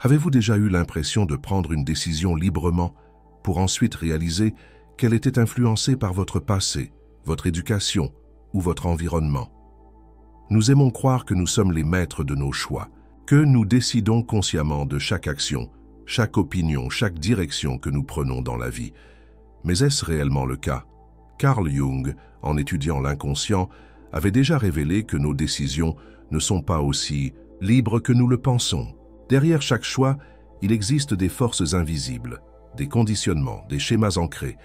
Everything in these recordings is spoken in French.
Avez-vous déjà eu l'impression de prendre une décision librement pour ensuite réaliser qu'elle était influencée par votre passé, votre éducation ou votre environnement? Nous aimons croire que nous sommes les maîtres de nos choix, que nous décidons consciemment de chaque action, chaque opinion, chaque direction que nous prenons dans la vie. Mais est-ce réellement le cas? Carl Jung, en étudiant l'inconscient, avait déjà révélé que nos décisions ne sont pas aussi libres que nous le pensons. Derrière chaque choix, il existe des forces invisibles, des conditionnements, des schémas ancrés,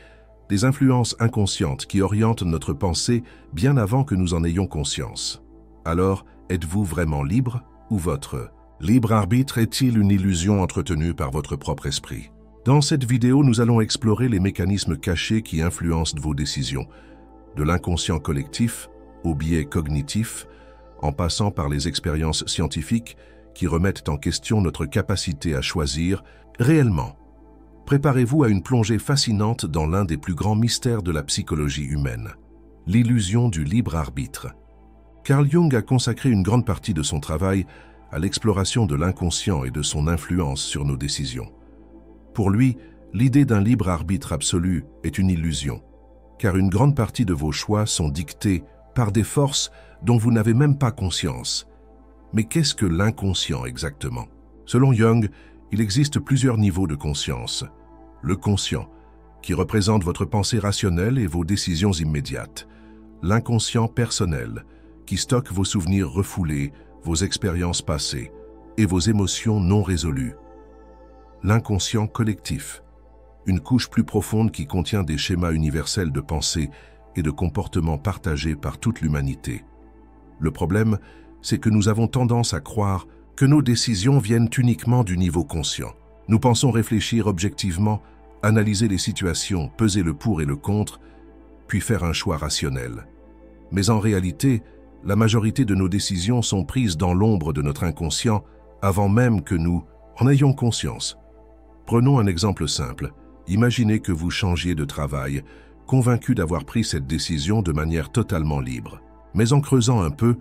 des influences inconscientes qui orientent notre pensée bien avant que nous en ayons conscience. Alors, êtes-vous vraiment libre ou votre libre arbitre est-il une illusion entretenue par votre propre esprit? Dans cette vidéo, nous allons explorer les mécanismes cachés qui influencent vos décisions, de l'inconscient collectif au biais cognitif, en passant par les expériences scientifiques qui remettent en question notre capacité à choisir réellement. Préparez-vous à une plongée fascinante dans l'un des plus grands mystères de la psychologie humaine, l'illusion du libre arbitre. Carl Jung a consacré une grande partie de son travail à l'exploration de l'inconscient et de son influence sur nos décisions. Pour lui, l'idée d'un libre arbitre absolu est une illusion, car une grande partie de vos choix sont dictés par des forces dont vous n'avez même pas conscience. Mais qu'est-ce que l'inconscient exactement? Selon Jung, il existe plusieurs niveaux de conscience. Le conscient, qui représente votre pensée rationnelle et vos décisions immédiates. L'inconscient personnel, qui stocke vos souvenirs refoulés, vos expériences passées et vos émotions non résolues. L'inconscient collectif, une couche plus profonde qui contient des schémas universels de pensée et de comportements partagés par toute l'humanité. Le problème, c'est que nous avons tendance à croire que nos décisions viennent uniquement du niveau conscient. Nous pensons réfléchir objectivement, analyser les situations, peser le pour et le contre, puis faire un choix rationnel. Mais en réalité, la majorité de nos décisions sont prises dans l'ombre de notre inconscient avant même que nous en ayons conscience. Prenons un exemple simple. Imaginez que vous changiez de travail, convaincu d'avoir pris cette décision de manière totalement libre. Mais en creusant un peu,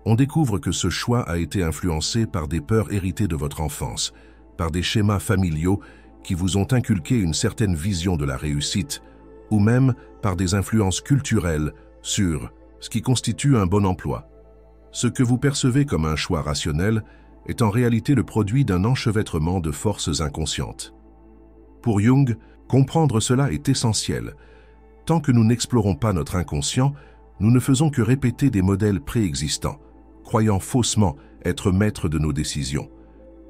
on découvre que ce choix a été influencé par des peurs héritées de votre enfance, par des schémas familiaux qui vous ont inculqué une certaine vision de la réussite, ou même par des influences culturelles sur ce qui constitue un bon emploi. Ce que vous percevez comme un choix rationnel est en réalité le produit d'un enchevêtrement de forces inconscientes. Pour Jung, comprendre cela est essentiel. Tant que nous n'explorons pas notre inconscient, nous ne faisons que répéter des modèles préexistants, croyant faussement être maîtres de nos décisions.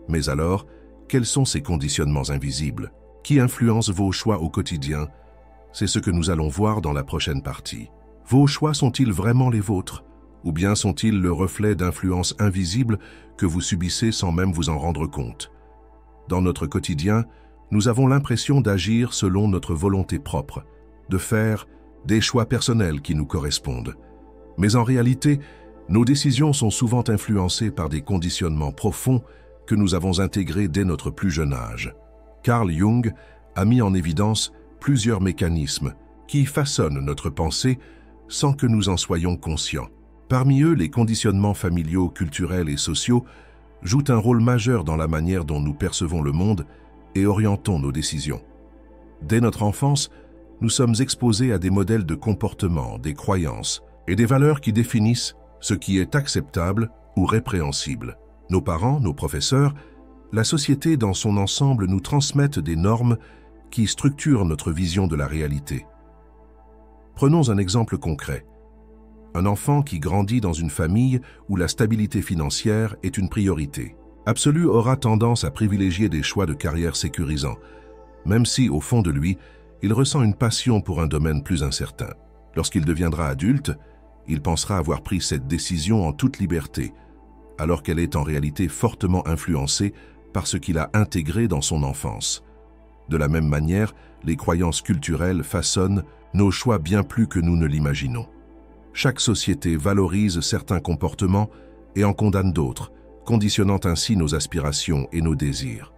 Mais alors, quels sont ces conditionnements invisibles qui influencent vos choix au quotidien? C'est ce que nous allons voir dans la prochaine partie. Vos choix sont-ils vraiment les vôtres? Ou bien sont-ils le reflet d'influences invisibles que vous subissez sans même vous en rendre compte? Dans notre quotidien, nous avons l'impression d'agir selon notre volonté propre, de faire des choix personnels qui nous correspondent. Mais en réalité, nos décisions sont souvent influencées par des conditionnements profonds que nous avons intégrés dès notre plus jeune âge. Carl Jung a mis en évidence plusieurs mécanismes qui façonnent notre pensée sans que nous en soyons conscients. Parmi eux, les conditionnements familiaux, culturels et sociaux jouent un rôle majeur dans la manière dont nous percevons le monde et orientons nos décisions. Dès notre enfance, nous sommes exposés à des modèles de comportement, des croyances et des valeurs qui définissent ce qui est acceptable ou répréhensible. Nos parents, nos professeurs, la société dans son ensemble nous transmettent des normes qui structurent notre vision de la réalité. Prenons un exemple concret. Un enfant qui grandit dans une famille où la stabilité financière est une priorité absolue aura tendance à privilégier des choix de carrière sécurisants, même si, au fond de lui, il ressent une passion pour un domaine plus incertain. Lorsqu'il deviendra adulte, il pensera avoir pris cette décision en toute liberté, alors qu'elle est en réalité fortement influencée par ce qu'il a intégré dans son enfance. De la même manière, les croyances culturelles façonnent nos choix bien plus que nous ne l'imaginons. Chaque société valorise certains comportements et en condamne d'autres, conditionnant ainsi nos aspirations et nos désirs.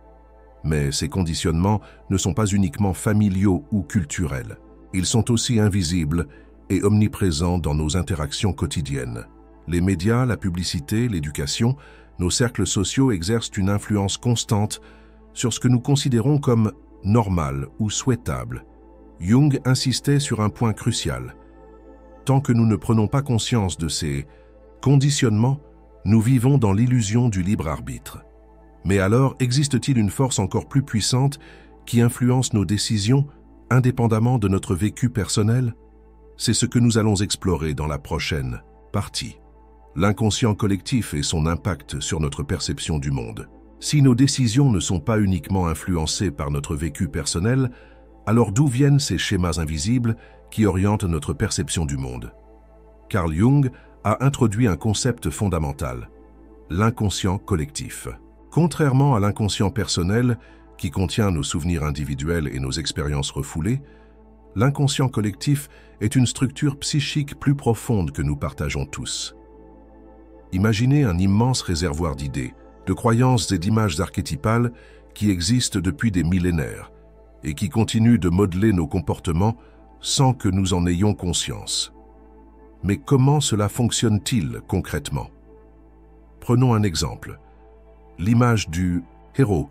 Mais ces conditionnements ne sont pas uniquement familiaux ou culturels. Ils sont aussi invisibles et omniprésents dans nos interactions quotidiennes. Les médias, la publicité, l'éducation Nos cercles sociaux exercent une influence constante sur ce que nous considérons comme normal ou souhaitable. Jung insistait sur un point crucial. Tant que nous ne prenons pas conscience de ces conditionnements, nous vivons dans l'illusion du libre arbitre. Mais alors, existe-t-il une force encore plus puissante qui influence nos décisions indépendamment de notre vécu personnel? C'est ce que nous allons explorer dans la prochaine partie. L'inconscient collectif et son impact sur notre perception du monde. Si nos décisions ne sont pas uniquement influencées par notre vécu personnel, alors d'où viennent ces schémas invisibles qui orientent notre perception du monde? Carl Jung a introduit un concept fondamental, l'inconscient collectif. Contrairement à l'inconscient personnel, qui contient nos souvenirs individuels et nos expériences refoulées, l'inconscient collectif est une structure psychique plus profonde que nous partageons tous. Imaginez un immense réservoir d'idées, de croyances et d'images archétypales qui existent depuis des millénaires et qui continuent de modeler nos comportements sans que nous en ayons conscience. Mais comment cela fonctionne-t-il concrètement? Prenons un exemple. L'image du héros.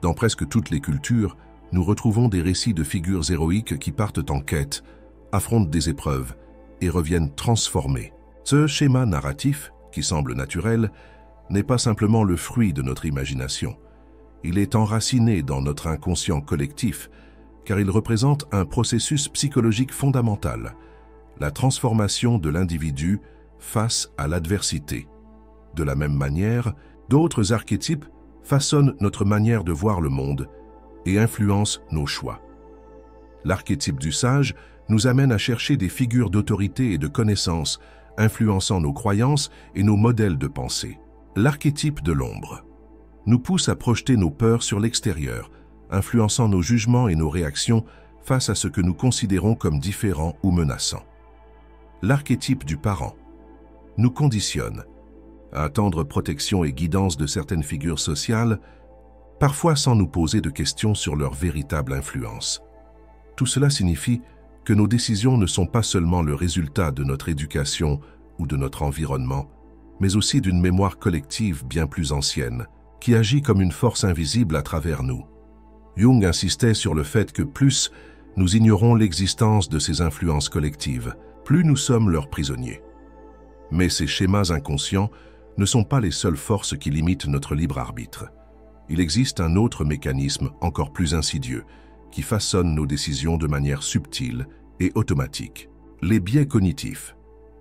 Dans presque toutes les cultures, nous retrouvons des récits de figures héroïques qui partent en quête, affrontent des épreuves et reviennent transformés. Ce schéma narratif, qui semble naturel, n'est pas simplement le fruit de notre imagination. Il est enraciné dans notre inconscient collectif, car il représente un processus psychologique fondamental, la transformation de l'individu face à l'adversité. De la même manière, d'autres archétypes façonnent notre manière de voir le monde et influencent nos choix. L'archétype du sage nous amène à chercher des figures d'autorité et de connaissance, influençant nos croyances et nos modèles de pensée. L'archétype de l'ombre nous pousse à projeter nos peurs sur l'extérieur, influençant nos jugements et nos réactions face à ce que nous considérons comme différent ou menaçant. L'archétype du parent nous conditionne à attendre protection et guidance de certaines figures sociales, parfois sans nous poser de questions sur leur véritable influence. Tout cela signifie que nos décisions ne sont pas seulement le résultat de notre éducation ou de notre environnement, mais aussi d'une mémoire collective bien plus ancienne, qui agit comme une force invisible à travers nous. Jung insistait sur le fait que plus nous ignorons l'existence de ces influences collectives, plus nous sommes leurs prisonniers. Mais ces schémas inconscients ne sont pas les seules forces qui limitent notre libre arbitre. Il existe un autre mécanisme encore plus insidieux qui façonne nos décisions de manière subtile et automatique. Les biais cognitifs.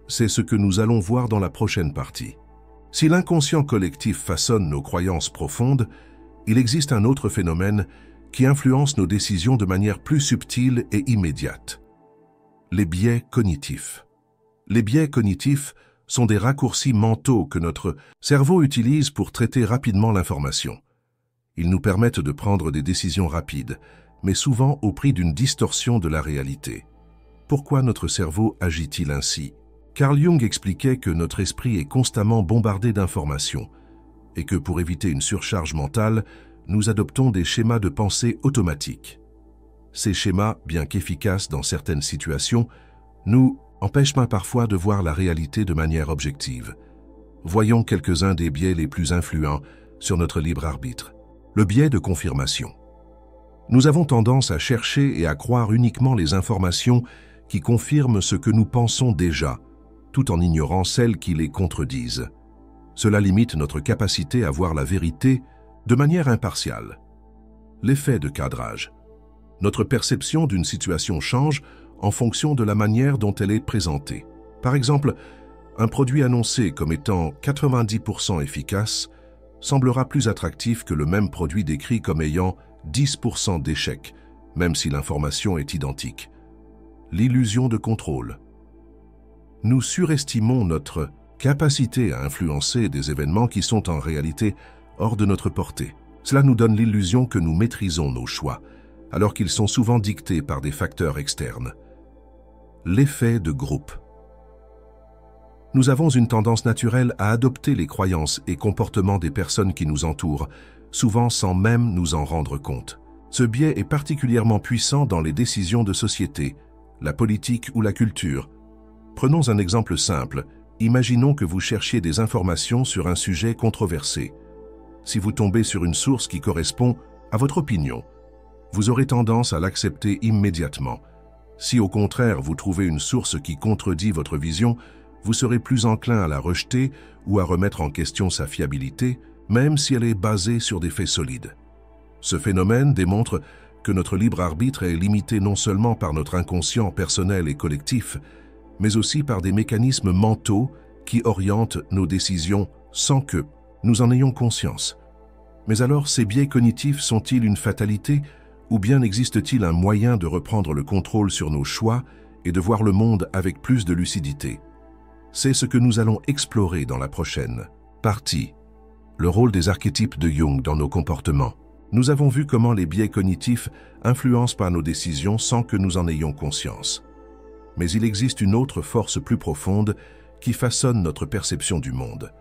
C'est ce que nous allons voir dans la prochaine partie. Si l'inconscient collectif façonne nos croyances profondes, il existe un autre phénomène qui influence nos décisions de manière plus subtile et immédiate. Les biais cognitifs. Les biais cognitifs sont des raccourcis mentaux que notre cerveau utilise pour traiter rapidement l'information. Ils nous permettent de prendre des décisions rapides, mais souvent au prix d'une distorsion de la réalité. Pourquoi notre cerveau agit-il ainsi? Carl Jung expliquait que notre esprit est constamment bombardé d'informations et que pour éviter une surcharge mentale, nous adoptons des schémas de pensée automatiques. Ces schémas, bien qu'efficaces dans certaines situations, nous empêchent parfois de voir la réalité de manière objective. Voyons quelques-uns des biais les plus influents sur notre libre arbitre. Le biais de confirmation. Nous avons tendance à chercher et à croire uniquement les informations qui confirment ce que nous pensons déjà, tout en ignorant celles qui les contredisent. Cela limite notre capacité à voir la vérité de manière impartiale. L'effet de cadrage. Notre perception d'une situation change en fonction de la manière dont elle est présentée. Par exemple, un produit annoncé comme étant 90% efficace semblera plus attractif que le même produit décrit comme ayant 10% d'échec, même si l'information est identique. L'illusion de contrôle. Nous surestimons notre capacité à influencer des événements qui sont en réalité hors de notre portée. Cela nous donne l'illusion que nous maîtrisons nos choix, alors qu'ils sont souvent dictés par des facteurs externes. L'effet de groupe. Nous avons une tendance naturelle à adopter les croyances et comportements des personnes qui nous entourent, souvent sans même nous en rendre compte. Ce biais est particulièrement puissant dans les décisions de société, la politique ou la culture. Prenons un exemple simple, Imaginons que vous cherchiez des informations sur un sujet controversé. Si vous tombez sur une source qui correspond à votre opinion, vous aurez tendance à l'accepter immédiatement. Si au contraire vous trouvez une source qui contredit votre vision, vous serez plus enclin à la rejeter ou à remettre en question sa fiabilité, même si elle est basée sur des faits solides. Ce phénomène démontre que notre libre arbitre est limité non seulement par notre inconscient personnel et collectif, mais aussi par des mécanismes mentaux qui orientent nos décisions sans que nous en ayons conscience. Mais alors, ces biais cognitifs sont-ils une fatalité, ou bien existe-t-il un moyen de reprendre le contrôle sur nos choix et de voir le monde avec plus de lucidité? C'est ce que nous allons explorer dans la prochaine partie. Le rôle des archétypes de Jung dans nos comportements. Nous avons vu comment les biais cognitifs influencent par nos décisions sans que nous en ayons conscience. Mais il existe une autre force plus profonde qui façonne notre perception du monde,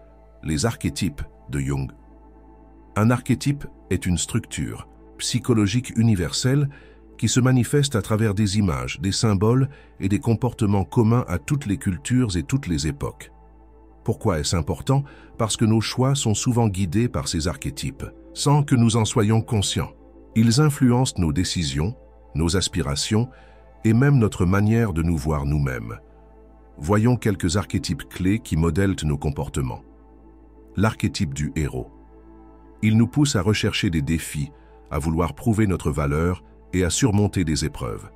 les archétypes de Jung. Un archétype est une structure psychologique universelle qui se manifeste à travers des images, des symboles et des comportements communs à toutes les cultures et toutes les époques. Pourquoi est-ce important? Parce que nos choix sont souvent guidés par ces archétypes, sans que nous en soyons conscients. Ils influencent nos décisions, nos aspirations et même notre manière de nous voir nous-mêmes. Voyons quelques archétypes clés qui modèlent nos comportements. L'archétype du héros. Il nous pousse à rechercher des défis, à vouloir prouver notre valeur et à surmonter des épreuves.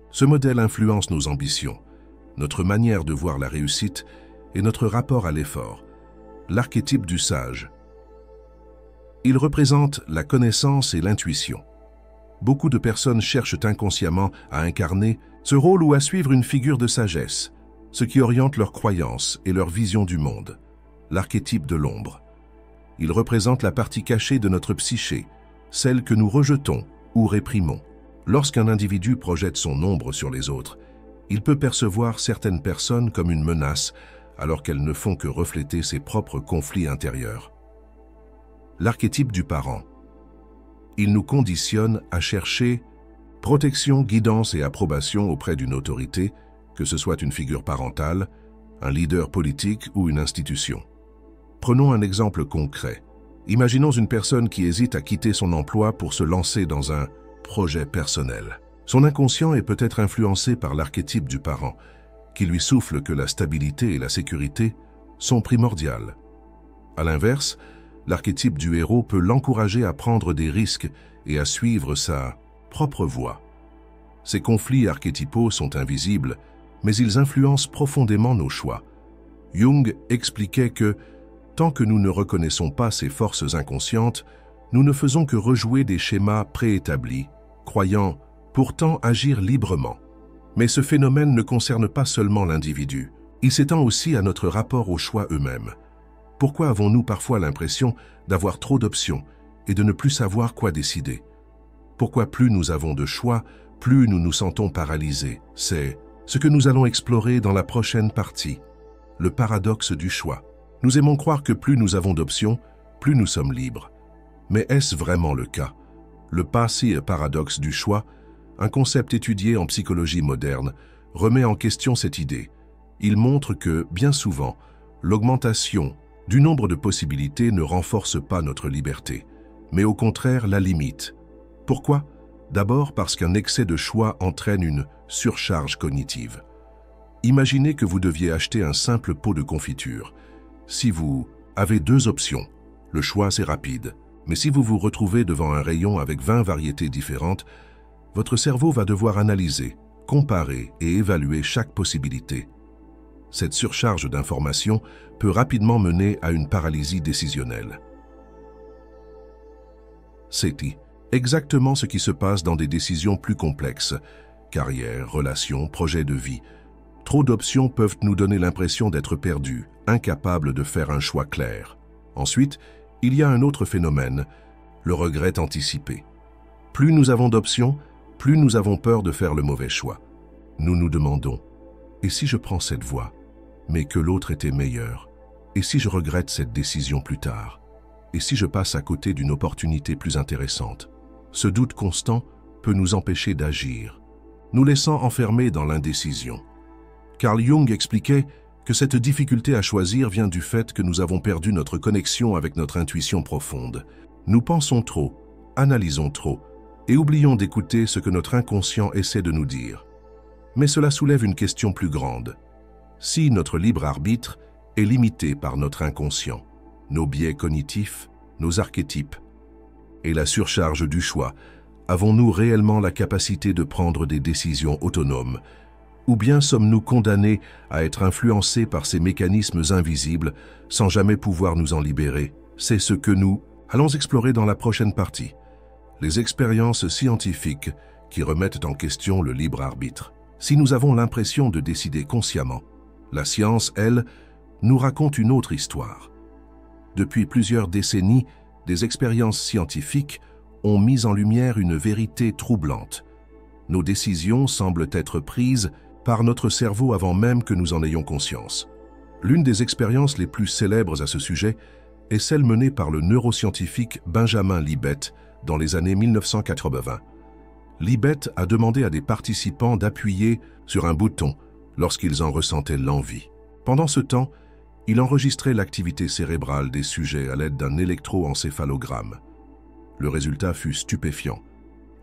Ce modèle influence nos ambitions, notre manière de voir la réussite et notre rapport à l'effort. L'archétype du sage. Il représente la connaissance et l'intuition. Beaucoup de personnes cherchent inconsciemment à incarner ce rôle ou à suivre une figure de sagesse, ce qui oriente leurs croyances et leur vision du monde. L'archétype de l'ombre. Il représente la partie cachée de notre psyché, celle que nous rejetons ou réprimons. Lorsqu'un individu projette son ombre sur les autres, il peut percevoir certaines personnes comme une menace, alors qu'elles ne font que refléter ses propres conflits intérieurs. L'archétype du parent. Il nous conditionne à chercher protection, guidance et approbation auprès d'une autorité, que ce soit une figure parentale, un leader politique ou une institution. Prenons un exemple concret. Imaginons une personne qui hésite à quitter son emploi pour se lancer dans un projet personnel. Son inconscient est peut-être influencé par l'archétype du parent, qui lui souffle que la stabilité et la sécurité sont primordiales. À l'inverse, l'archétype du héros peut l'encourager à prendre des risques et à suivre sa propre voie. Ces conflits archétypaux sont invisibles, mais ils influencent profondément nos choix. Jung expliquait que, tant que nous ne reconnaissons pas ces forces inconscientes, nous ne faisons que rejouer des schémas préétablis, croyant pourtant agir librement. Mais ce phénomène ne concerne pas seulement l'individu, il s'étend aussi à notre rapport aux choix eux-mêmes. Pourquoi avons-nous parfois l'impression d'avoir trop d'options et de ne plus savoir quoi décider? Pourquoi plus nous avons de choix, plus nous nous sentons paralysés? C'est ce que nous allons explorer dans la prochaine partie, le paradoxe du choix. Nous aimons croire que plus nous avons d'options, plus nous sommes libres. Mais est-ce vraiment le cas? Le passé paradoxe du choix, un concept étudié en psychologie moderne, remet en question cette idée. Il montre que, bien souvent, l'augmentation du nombre de possibilités ne renforce pas notre liberté, mais au contraire la limite. Pourquoi? D'abord parce qu'un excès de choix entraîne une surcharge cognitive. Imaginez que vous deviez acheter un simple pot de confiture. Si vous avez 2 options, le choix c'est rapide. Mais si vous vous retrouvez devant un rayon avec 20 variétés différentes, votre cerveau va devoir analyser, comparer et évaluer chaque possibilité. Cette surcharge d'informations peut rapidement mener à une paralysie décisionnelle. C'est exactement ce qui se passe dans des décisions plus complexes, carrière, relations, projets de vie. Trop d'options peuvent nous donner l'impression d'être perdus, incapables de faire un choix clair. Ensuite, il y a un autre phénomène, le regret anticipé. Plus nous avons d'options, plus nous avons peur de faire le mauvais choix. Nous nous demandons, et si je prends cette voie, mais que l'autre était meilleur? Et si je regrette cette décision plus tard? Et si je passe à côté d'une opportunité plus intéressante? Ce doute constant peut nous empêcher d'agir, nous laissant enfermés dans l'indécision. Carl Jung expliquait que cette difficulté à choisir vient du fait que nous avons perdu notre connexion avec notre intuition profonde. Nous pensons trop, analysons trop, et oublions d'écouter ce que notre inconscient essaie de nous dire. Mais cela soulève une question plus grande. Si notre libre arbitre est limité par notre inconscient, nos biais cognitifs, nos archétypes, et la surcharge du choix, avons-nous réellement la capacité de prendre des décisions autonomes? Ou bien sommes-nous condamnés à être influencés par ces mécanismes invisibles sans jamais pouvoir nous en libérer? C'est ce que nous allons explorer dans la prochaine partie. Les expériences scientifiques qui remettent en question le libre arbitre. Si nous avons l'impression de décider consciemment, la science, elle, nous raconte une autre histoire. Depuis plusieurs décennies, des expériences scientifiques ont mis en lumière une vérité troublante. Nos décisions semblent être prises par notre cerveau avant même que nous en ayons conscience. L'une des expériences les plus célèbres à ce sujet est celle menée par le neuroscientifique Benjamin Libet dans les années 1980. Libet a demandé à des participants d'appuyer sur un bouton lorsqu'ils en ressentaient l'envie. Pendant ce temps, il enregistrait l'activité cérébrale des sujets à l'aide d'un électroencéphalogramme. Le résultat fut stupéfiant.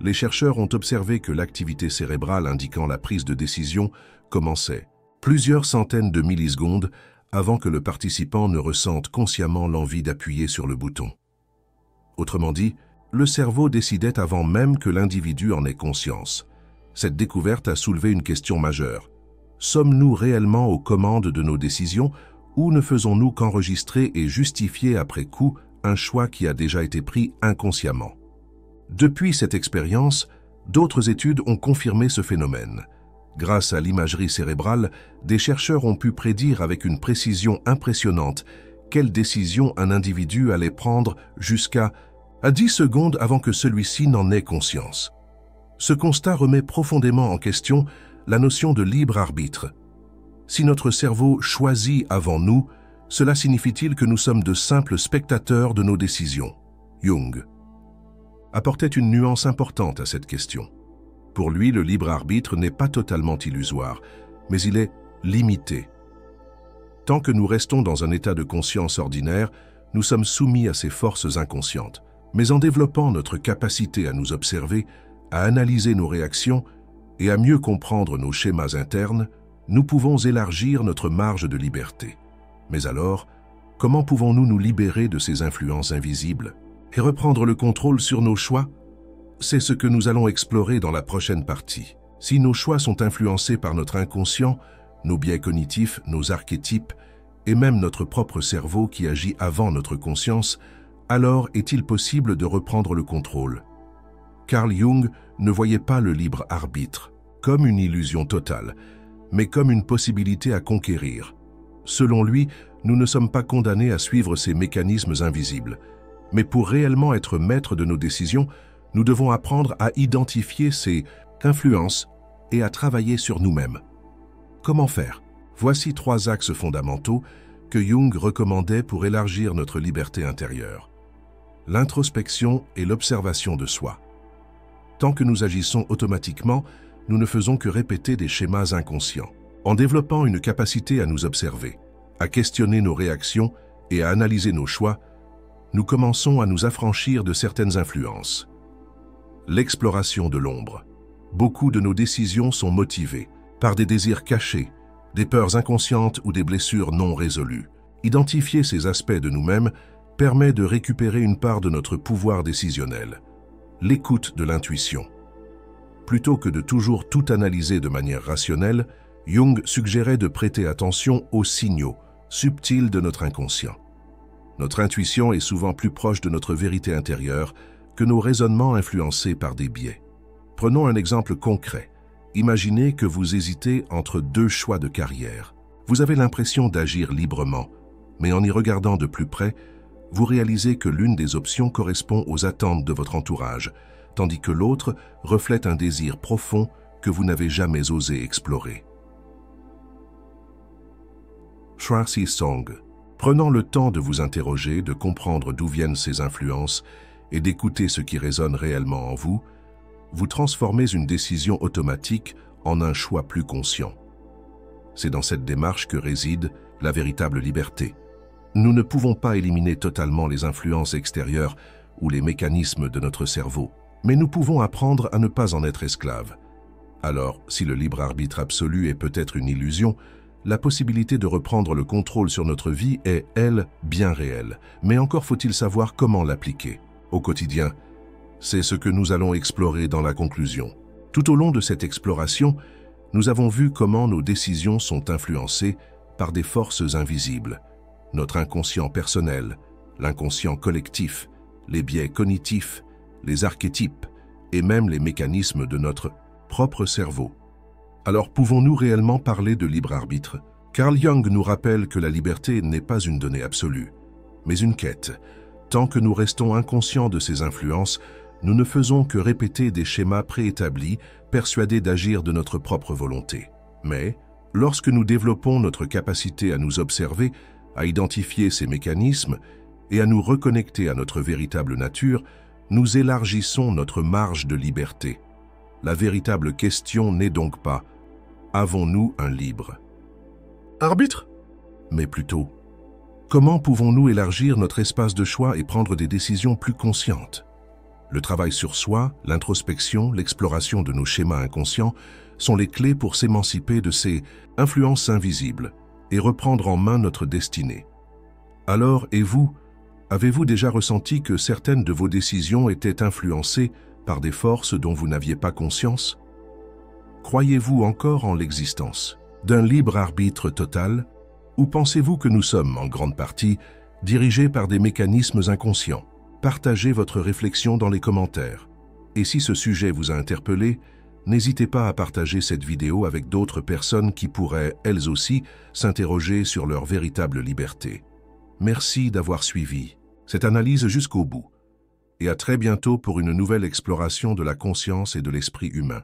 Les chercheurs ont observé que l'activité cérébrale indiquant la prise de décision commençait plusieurs centaines de millisecondes avant que le participant ne ressente consciemment l'envie d'appuyer sur le bouton. Autrement dit, le cerveau décidait avant même que l'individu en ait conscience. Cette découverte a soulevé une question majeure. Sommes-nous réellement aux commandes de nos décisions ou ne faisons-nous qu'enregistrer et justifier après coup un choix qui a déjà été pris inconsciemment? Depuis cette expérience, d'autres études ont confirmé ce phénomène. Grâce à l'imagerie cérébrale, des chercheurs ont pu prédire avec une précision impressionnante quelle décision un individu allait prendre jusqu'à 10 secondes avant que celui-ci n'en ait conscience. Ce constat remet profondément en question la notion de libre arbitre. Si notre cerveau choisit avant nous, cela signifie-t-il que nous sommes de simples spectateurs de nos décisions? Jung apportait une nuance importante à cette question. Pour lui, le libre arbitre n'est pas totalement illusoire, mais il est limité. Tant que nous restons dans un état de conscience ordinaire, nous sommes soumis à ces forces inconscientes. Mais en développant notre capacité à nous observer, à analyser nos réactions et à mieux comprendre nos schémas internes, nous pouvons élargir notre marge de liberté. Mais alors, comment pouvons-nous nous libérer de ces influences invisibles et reprendre le contrôle sur nos choix? C'est ce que nous allons explorer dans la prochaine partie. Si nos choix sont influencés par notre inconscient, nos biais cognitifs, nos archétypes et même notre propre cerveau qui agit avant notre conscience, alors est-il possible de reprendre le contrôle? Carl Jung ne voyait pas le libre arbitre comme une illusion totale, mais comme une possibilité à conquérir. Selon lui, nous ne sommes pas condamnés à suivre ces mécanismes invisibles. Mais pour réellement être maîtres de nos décisions, nous devons apprendre à identifier ces influences et à travailler sur nous-mêmes. Comment faire? Voici 3 axes fondamentaux que Jung recommandait pour élargir notre liberté intérieure. L'introspection et l'observation de soi. Tant que nous agissons automatiquement, nous ne faisons que répéter des schémas inconscients. En développant une capacité à nous observer, à questionner nos réactions et à analyser nos choix, nous commençons à nous affranchir de certaines influences. L'exploration de l'ombre. Beaucoup de nos décisions sont motivées par des désirs cachés, des peurs inconscientes ou des blessures non résolues. Identifier ces aspects de nous-mêmes permet de récupérer une part de notre pouvoir décisionnel. L'écoute de l'intuition. Plutôt que de toujours tout analyser de manière rationnelle, Jung suggérait de prêter attention aux signaux subtils de notre inconscient. Notre intuition est souvent plus proche de notre vérité intérieure que nos raisonnements influencés par des biais. Prenons un exemple concret. Imaginez que vous hésitez entre 2 choix de carrière. Vous avez l'impression d'agir librement, mais en y regardant de plus près, vous réalisez que l'une des options correspond aux attentes de votre entourage, tandis que l'autre reflète un désir profond que vous n'avez jamais osé explorer. Tracy Song. Prenant le temps de vous interroger, de comprendre d'où viennent ces influences et d'écouter ce qui résonne réellement en vous, vous transformez une décision automatique en un choix plus conscient. C'est dans cette démarche que réside la véritable liberté. Nous ne pouvons pas éliminer totalement les influences extérieures ou les mécanismes de notre cerveau, mais nous pouvons apprendre à ne pas en être esclaves. Alors, si le libre arbitre absolu est peut-être une illusion, la possibilité de reprendre le contrôle sur notre vie est, elle, bien réelle. Mais encore faut-il savoir comment l'appliquer. Au quotidien, c'est ce que nous allons explorer dans la conclusion. Tout au long de cette exploration, nous avons vu comment nos décisions sont influencées par des forces invisibles. Notre inconscient personnel, l'inconscient collectif, les biais cognitifs, les archétypes et même les mécanismes de notre propre cerveau. Alors pouvons-nous réellement parler de libre arbitre? Carl Jung nous rappelle que la liberté n'est pas une donnée absolue, mais une quête. Tant que nous restons inconscients de ces influences, nous ne faisons que répéter des schémas préétablis, persuadés d'agir de notre propre volonté. Mais, lorsque nous développons notre capacité à nous observer, à identifier ces mécanismes et à nous reconnecter à notre véritable nature, nous élargissons notre marge de liberté. La véritable question n'est donc pas « Avons-nous un libre Arbitre? Mais plutôt « Comment pouvons-nous élargir notre espace de choix et prendre des décisions plus conscientes ?» Le travail sur soi, l'introspection, l'exploration de nos schémas inconscients sont les clés pour s'émanciper de ces influences invisibles et reprendre en main notre destinée. Alors, et vous, avez-vous déjà ressenti que certaines de vos décisions étaient influencées par des forces dont vous n'aviez pas conscience? Croyez-vous encore en l'existence d'un libre arbitre total, ou pensez-vous que nous sommes, en grande partie, dirigés par des mécanismes inconscients? Partagez votre réflexion dans les commentaires. Et si ce sujet vous a interpellé, n'hésitez pas à partager cette vidéo avec d'autres personnes qui pourraient, elles aussi, s'interroger sur leur véritable liberté. Merci d'avoir suivi cette analyse jusqu'au bout. Et à très bientôt pour une nouvelle exploration de la conscience et de l'esprit humain.